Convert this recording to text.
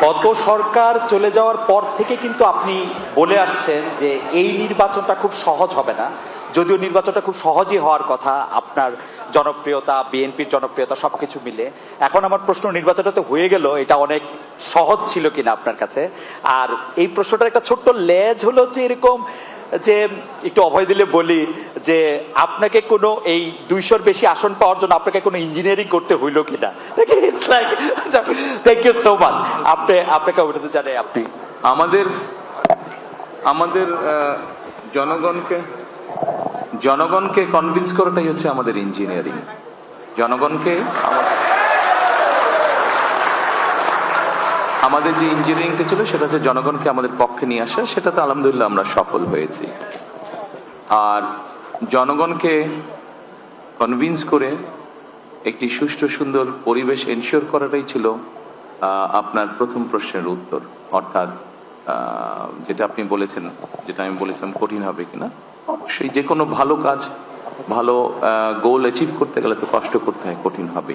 গত সরকার চলে যাওয়ার পর থেকে কিন্তু আপনি বলে আসছেন যে এই নির্বাচনটা খুব সহজ হবে না, যদিও নির্বাচনটা খুব সহজই হওয়ার কথা আপনার জনপ্রিয়তা, বিএনপির জনপ্রিয়তা সবকিছু মিলে। এখন আমার প্রশ্ন, নির্বাচনটা তো হয়ে গেল, এটা অনেক সহজ ছিল কিনা আপনার কাছে? আর এই প্রশ্নটার একটা ছোট্ট লেজ হলো যে এরকম যে, একটু অভয় দিলে বলি যে আপনাকে কোনো এই 200-র বেশি আসন পাওয়ার জন্য আপনাকে কোনো ইঞ্জিনিয়ারিং করতে হইলো কিনা? Thank you so much. আপনাকে ওটাতে জানাই। আপনি আমাদের জনগণকে কনভিন্স করাটাই হচ্ছে আমাদের ইঞ্জিনিয়ারিং। জনগণকে আমাদের যে ইঞ্জিনিয়ারিংটা ছিল সেটা হচ্ছে জনগণকে আমাদের পক্ষে নিয়ে আসা, সেটাতে আলহামদুলিল্লাহ আমরা সফল হয়েছি। আর জনগণকে কনভিন্স করে একটি সুষ্ঠু সুন্দর পরিবেশ এনশিওর করাটাই ছিল আপনার প্রথম প্রশ্নের উত্তর। অর্থাৎ যেটা আপনি বলেছেন, যেটা আমি বলেছিলাম কঠিন হবে কিনা, অবশ্যই যে কোনো ভালো কাজ, ভালো গোল অ্যাচিভ করতে গেলে তো কষ্ট করতে হয়, কঠিন হবে।